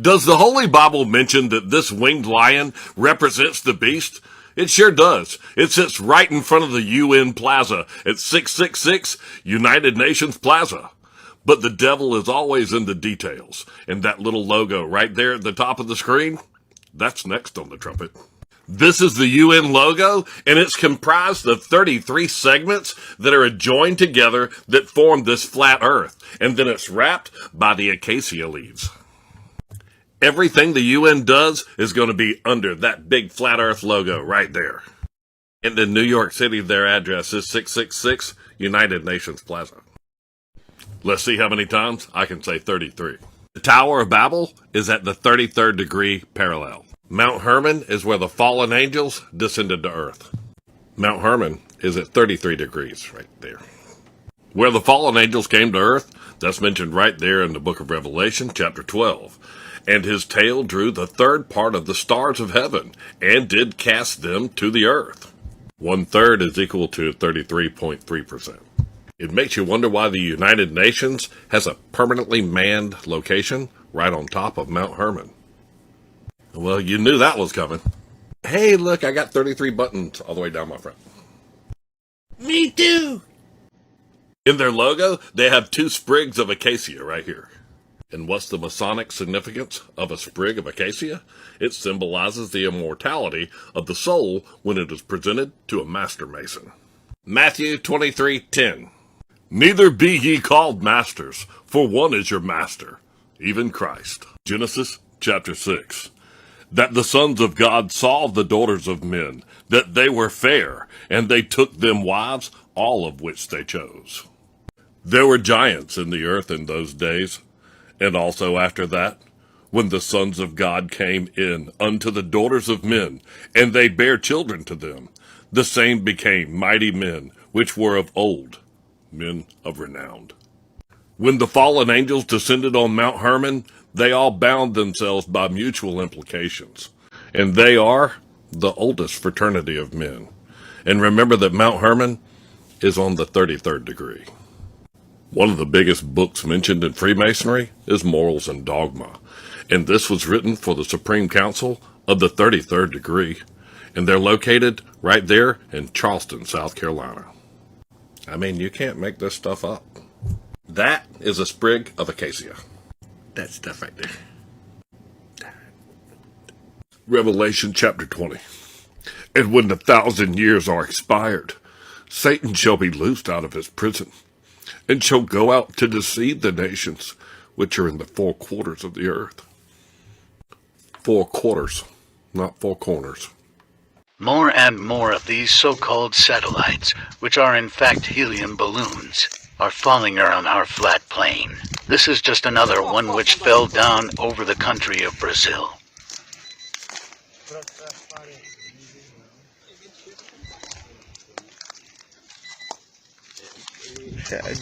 Does the Holy Bible mention that this winged lion represents the beast? It sure does. It sits right in front of the UN Plaza at 666 United Nations Plaza. But the devil is always in the details, and that little logo right there at the top of the screen, that's next on the trumpet. This is the UN logo, and it's comprised of 33 segments that are joined together that form this flat earth, and then it's wrapped by the acacia leaves. Everything the UN does is going to be under that big flat earth logo right there. And in New York City, their address is 666 United Nations Plaza. Let's see how many times I can say 33. The Tower of Babel is at the 33rd degree parallel. Mount Hermon is where the fallen angels descended to earth. Mount Hermon is at 33 degrees right there. Where the fallen angels came to earth, that's mentioned right there in the book of Revelation, chapter 12. And his tail drew the third part of the stars of heaven, and did cast them to the earth. 1/3 is equal to 33.3%. It makes you wonder why the United Nations has a permanently manned location right on top of Mount Hermon. Well, you knew that was coming. Hey, look, I got 33 buttons all the way down my front. Me too! In their logo, they have 2 sprigs of acacia right here. And what's the Masonic significance of a sprig of acacia? It symbolizes the immortality of the soul when it is presented to a master mason. Matthew 23:10. Neither be ye called masters, for one is your master, even Christ. Genesis chapter 6. That the sons of God saw the daughters of men, that they were fair, and they took them wives, all of which they chose. There were giants in the earth in those days, and also after that, when the sons of God came in unto the daughters of men, and they bare children to them, the same became mighty men, which were of old, men of renown. When the fallen angels descended on Mount Hermon, they all bound themselves by mutual implications, and they are the oldest fraternity of men. And remember that Mount Hermon is on the 33rd degree. One of the biggest books mentioned in Freemasonry is Morals and Dogma, and this was written for the Supreme Council of the 33rd degree, and they're located right there in Charleston, South Carolina. I mean, you can't make this stuff up. That is a sprig of acacia. That stuff right there. Revelation chapter 20. And when the 1,000 years are expired, Satan shall be loosed out of his prison, and shall go out to deceive the nations which are in the 4 quarters of the earth. 4 quarters, not 4 corners. More and more of these so-called satellites, which are in fact helium balloons, are falling around our flat plain. This is just another one which fell down over the country of Brazil.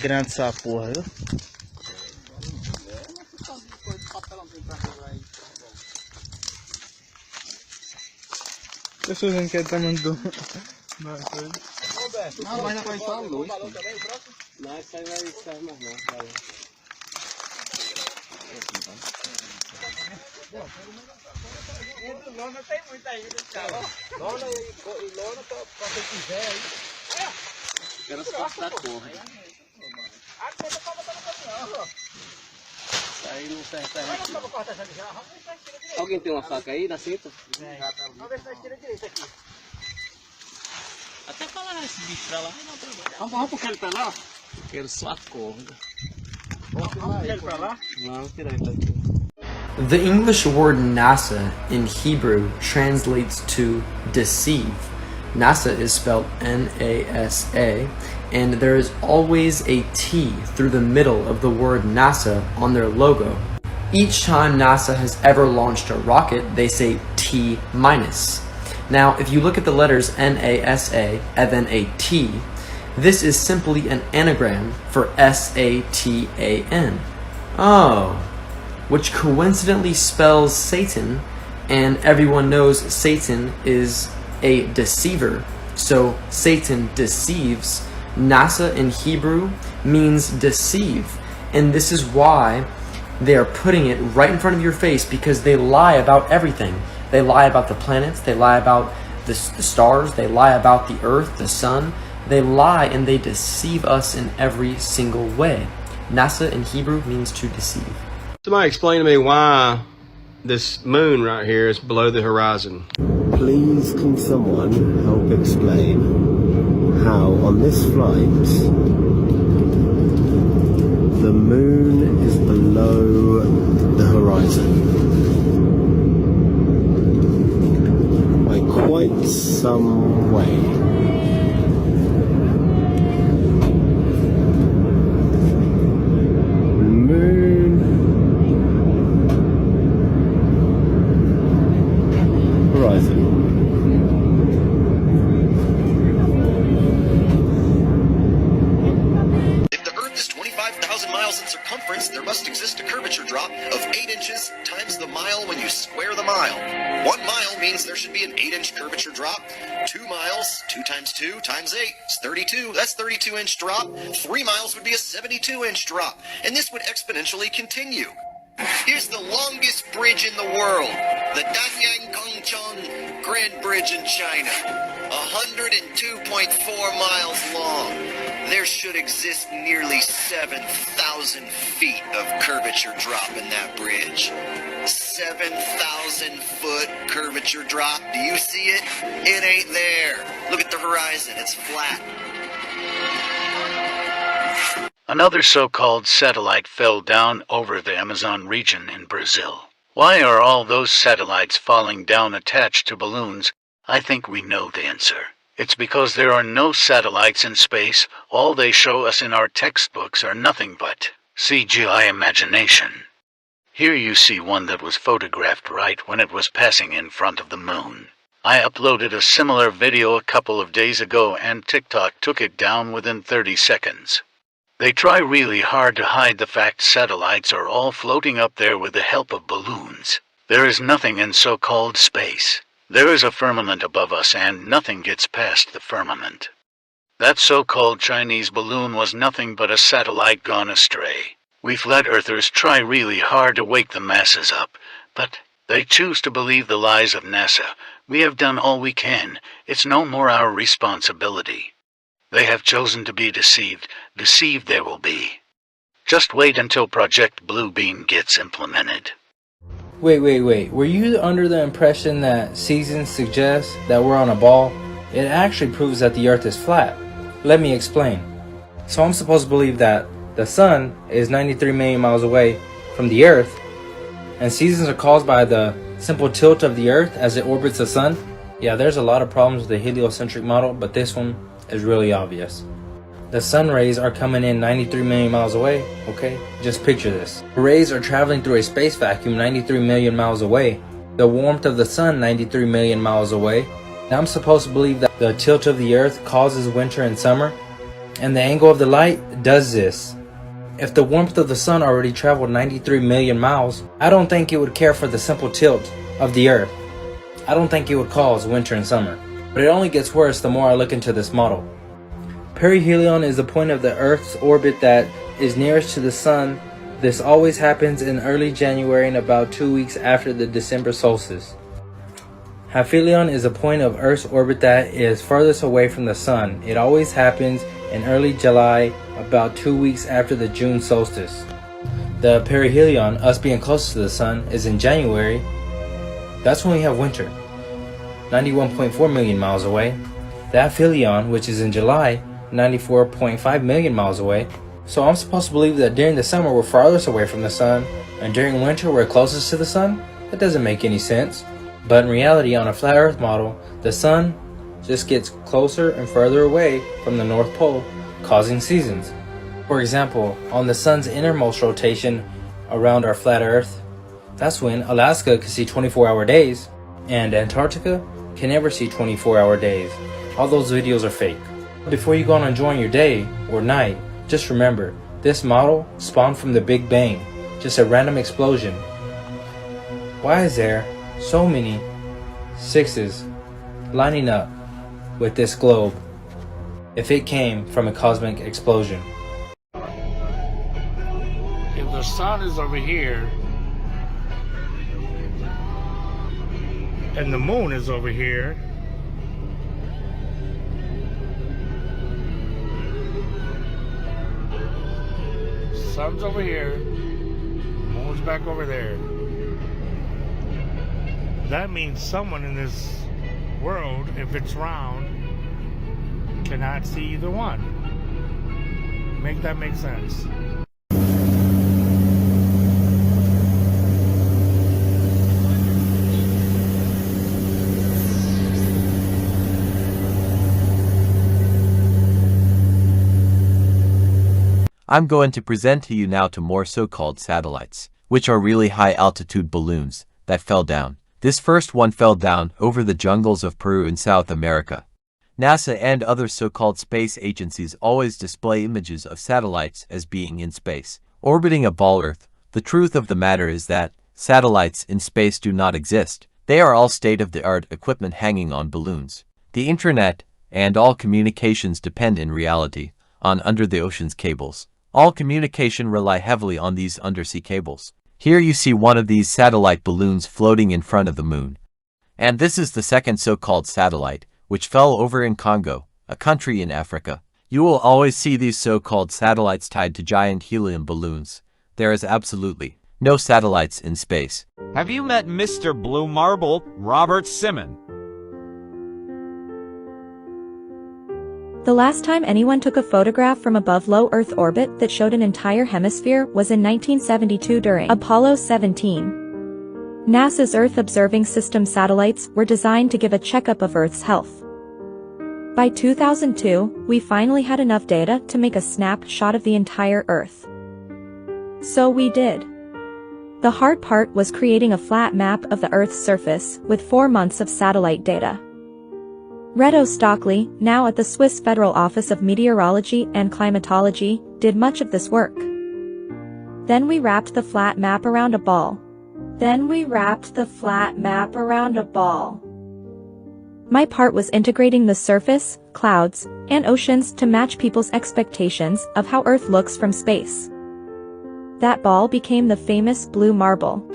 Grande essa porra, viu? Eu sou dizendo que ele tá mandando. Não, mas não vai só a luz. Não, isso aí vai sair mais não. Lona tem muita aí, cara. Lona e lona pra quem quiser aí. Quero só da cor. Aí não serve pra gente. Alguém tem uma faca aí na cinta? Vamos ver se nós tira direito aqui. Até falar esse bicho pra lá. Vamos puxar ele pra lá? Quero só a corda. Vamos puxar ele pra lá? Vamos tirar ele daqui. The English word NASA in Hebrew translates to deceive. NASA is spelled N-A-S-A, and there is always a T through the middle of the word NASA on their logo. Each time NASA has ever launched a rocket, they say T-. Now, if you look at the letters N-A-S-A and then a T, this is simply an anagram for S-A-T-A-N. Oh, which coincidentally spells Satan, and everyone knows Satan is a deceiver, so Satan deceives. NASA in Hebrew means deceive, and this is why They are putting it right in front of your face because they lie about everything. They lie about the planets, they lie about the stars, they lie about the earth, the sun. They lie and they deceive us in every single way. NASA in Hebrew means to deceive. Somebody explain to me why this moon right here is below the horizon. Please can someone help explain how on this flight the moon is below the horizon by quite some way? If the Earth is 25,000 miles in circumference, there must exist a curvature drop of 8 inches times the mile when you square the mile. 1 mile means there should be an 8-inch curvature drop. 2 miles, 2 times 2 times 8 is 32. That's 32-inch drop. 3 miles would be a 72-inch drop. And this would exponentially continue. Here's the longest bridge in the world, the Danyang Gongchang Grand Bridge in China, 102.4 miles long. There should exist nearly 7,000 feet of curvature drop in that bridge. 7,000 foot curvature drop. Do you see it? It ain't there. Look at the horizon. It's flat. Another so-called satellite fell down over the Amazon region in Brazil. Why are all those satellites falling down attached to balloons? I think we know the answer. It's because there are no satellites in space. All they show us in our textbooks are nothing but CGI imagination. Here you see one that was photographed right when it was passing in front of the moon. I uploaded a similar video a couple of days ago and TikTok took it down within 30 seconds. They try really hard to hide the fact satellites are all floating up there with the help of balloons. There is nothing in so-called space. There is a firmament above us and nothing gets past the firmament. That so-called Chinese balloon was nothing but a satellite gone astray. We flat earthers try really hard to wake the masses up, but they choose to believe the lies of NASA. We have done all we can. It's no more our responsibility. They have chosen to be deceived. Deceived they will be. Just wait until Project Blue Beam gets implemented. Wait. Were you under the impression that seasons suggest that we're on a ball? It actually proves that the Earth is flat. Let me explain. So I'm supposed to believe that the Sun is 93 million miles away from the Earth, and seasons are caused by the simple tilt of the Earth as it orbits the Sun? Yeah, there's a lot of problems with the heliocentric model, but this one is really obvious. The sun rays are coming in 93 million miles away, okay? Just picture this. The rays are traveling through a space vacuum 93 million miles away. The warmth of the sun 93 million miles away. Now I'm supposed to believe that the tilt of the earth causes winter and summer, and the angle of the light does this. If the warmth of the sun already traveled 93 million miles, I don't think it would care for the simple tilt of the earth. I don't think it would cause winter and summer. But it only gets worse the more I look into this model. Perihelion is the point of the Earth's orbit that is nearest to the Sun. This always happens in early January and about 2 weeks after the December solstice. Aphelion is a point of Earth's orbit that is furthest away from the Sun. It always happens in early July, about 2 weeks after the June solstice. The perihelion, us being closest to the Sun, is in January. That's when we have winter. 91.4 million miles away. The aphelion, which is in July, 94.5 million miles away. So I'm supposed to believe that during the summer we're farthest away from the sun, and during winter we're closest to the sun? That doesn't make any sense. But in reality, on a flat earth model, the sun just gets closer and further away from the North Pole, causing seasons. For example, on the sun's innermost rotation around our flat earth, that's when Alaska can see 24-hour days, and Antarctica can never see 24-hour days. All those videos are fake. Before you go on enjoying your day or night, just remember, this model spawned from the Big Bang, just a random explosion. Why is there so many sixes lining up with this globe if it came from a cosmic explosion? If there's sun is over here and the moon is over here, sun's over here, moon's back over there. That means someone in this world, if it's round, cannot see either one. Make that make sense. I'm going to present to you now to more so-called satellites, which are really high-altitude balloons that fell down. This first one fell down over the jungles of Peru in South America. NASA and other so-called space agencies always display images of satellites as being in space, orbiting a ball Earth. The truth of the matter is that satellites in space do not exist. They are all state-of-the-art equipment hanging on balloons. The internet and all communications depend in reality on under-the-oceans cables. All communication rely heavily on these undersea cables. Here you see one of these satellite balloons floating in front of the moon. And this is the second so-called satellite, which fell over in Congo, a country in Africa. You will always see these so-called satellites tied to giant helium balloons. There is absolutely no satellites in space. Have you met Mr. Blue Marble, Robert Simon? The last time anyone took a photograph from above low Earth orbit that showed an entire hemisphere was in 1972 during Apollo 17. NASA's Earth Observing System satellites were designed to give a checkup of Earth's health. By 2002, we finally had enough data to make a snapshot of the entire Earth. So we did. The hard part was creating a flat map of the Earth's surface with 4 months of satellite data. Reto Stockley, now at the Swiss Federal Office of Meteorology and Climatology, did much of this work. Then we wrapped the flat map around a ball. My part was integrating the surface, clouds, and oceans to match people's expectations of how Earth looks from space. That ball became the famous blue marble.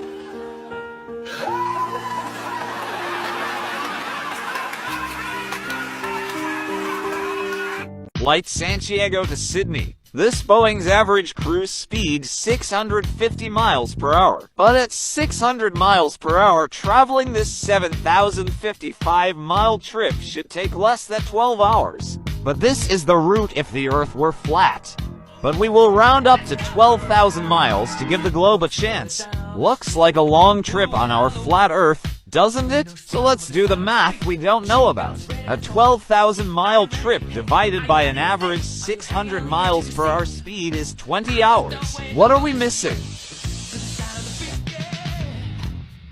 Flight Santiago to Sydney. This Boeing's average cruise speed 650 miles per hour. But at 600 miles per hour, traveling this 7,055-mile trip should take less than 12 hours. But this is the route if the Earth were flat. But we will round up to 12,000 miles to give the globe a chance. Looks like a long trip on our flat Earth, doesn't it? So let's do the math we don't know about. A 12,000-mile trip divided by an average 600 miles per hour speed is 20 hours. What are we missing?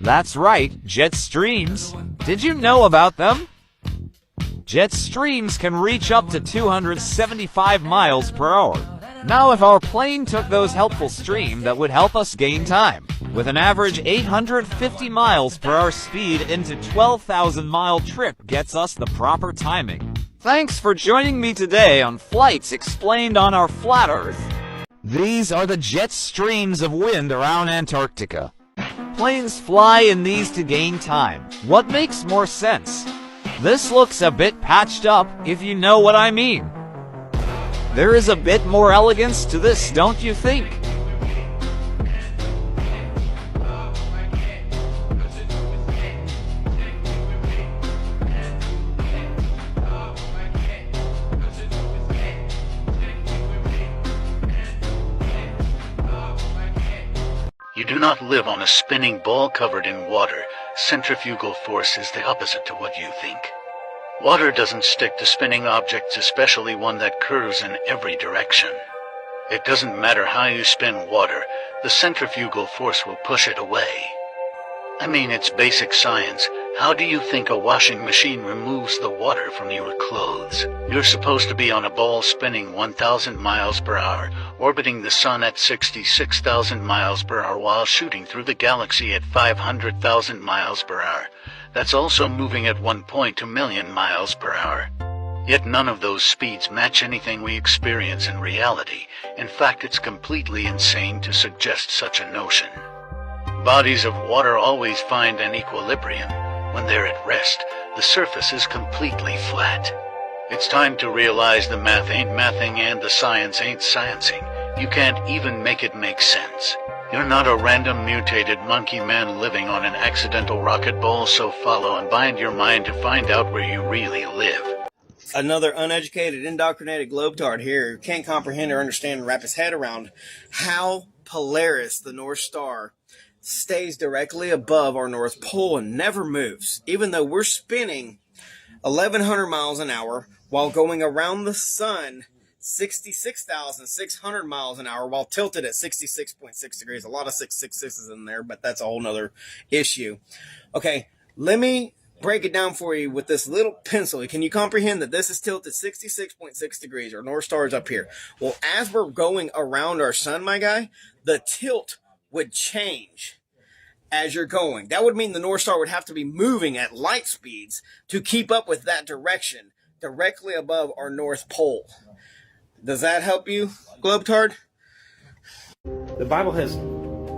That's right, jet streams. Did you know about them? Jet streams can reach up to 275 miles per hour. Now if our plane took those helpful stream, that would help us gain time. With an average 850 miles per hour speed into 12,000-mile trip gets us the proper timing. Thanks for joining me today on Flights Explained on Our Flat Earth. These are the jet streams of wind around Antarctica. Planes fly in these to gain time. What makes more sense? This looks a bit patched up, if you know what I mean. There is a bit more elegance to this, don't you think? You do not live on a spinning ball covered in water. Centrifugal force is the opposite to what you think. Water doesn't stick to spinning objects, especially one that curves in every direction. It doesn't matter how you spin water, the centrifugal force will push it away. I mean, it's basic science. How do you think a washing machine removes the water from your clothes? You're supposed to be on a ball spinning 1,000 miles per hour, orbiting the sun at 66,000 miles per hour while shooting through the galaxy at 500,000 miles per hour. That's also moving at 1.2 million miles per hour. Yet none of those speeds match anything we experience in reality. In fact, it's completely insane to suggest such a notion. Bodies of water always find an equilibrium. When they're at rest, the surface is completely flat. It's time to realize the math ain't mathing and the science ain't sciencing. You can't even make it make sense. You're not a random mutated monkey man living on an accidental rocket ball, so follow and bind your mind to find out where you really live. Another uneducated, indoctrinated globetard here who can't comprehend or understand and wrap his head around how Polaris, the North Star, stays directly above our North Pole and never moves, even though we're spinning 1,100 miles an hour while going around the sun 66,600 miles an hour while tilted at 66.6 degrees. A lot of 666s in there, but that's a whole nother issue. Okay, let me break it down for you with this little pencil. Can you comprehend that this is tilted 66.6 degrees? Our North Star is up here. Well, as we're going around our sun, my guy, the tilt would change as you're going. That would mean the North Star would have to be moving at light speeds to keep up with that direction directly above our North Pole. Does that help you, Globetard? The Bible has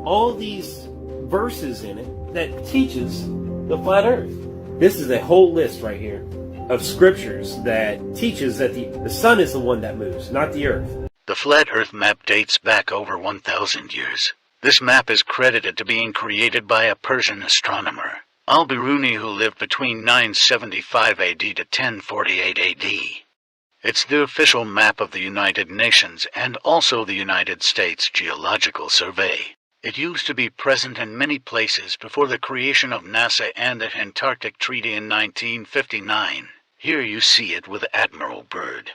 all these verses in it that teaches the flat earth. This is a whole list right here of scriptures that teaches that the sun is the one that moves, not the earth. The flat earth map dates back over 1,000 years. This map is credited to being created by a Persian astronomer, Al-Biruni, who lived between 975 AD to 1048 AD. It's the official map of the United Nations and also the United States Geological Survey. It used to be present in many places before the creation of NASA and the Antarctic Treaty in 1959. Here you see it with Admiral Byrd.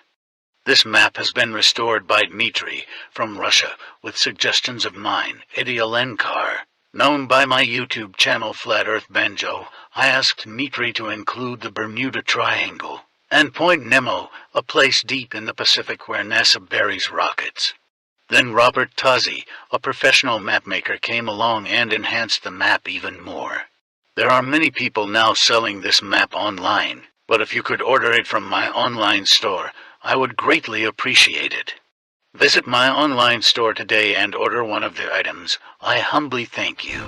This map has been restored by Dmitry from Russia with suggestions of mine, Eddie Alenkar. Known by my YouTube channel Flat Earth Banjo, I asked Dmitry to include the Bermuda Triangle and Point Nemo, a place deep in the Pacific where NASA buries rockets. Then Robert Tozzi, a professional mapmaker, came along and enhanced the map even more. There are many people now selling this map online, but if you could order it from my online store, I would greatly appreciate it. Visit my online store today and order one of the items. I humbly thank you.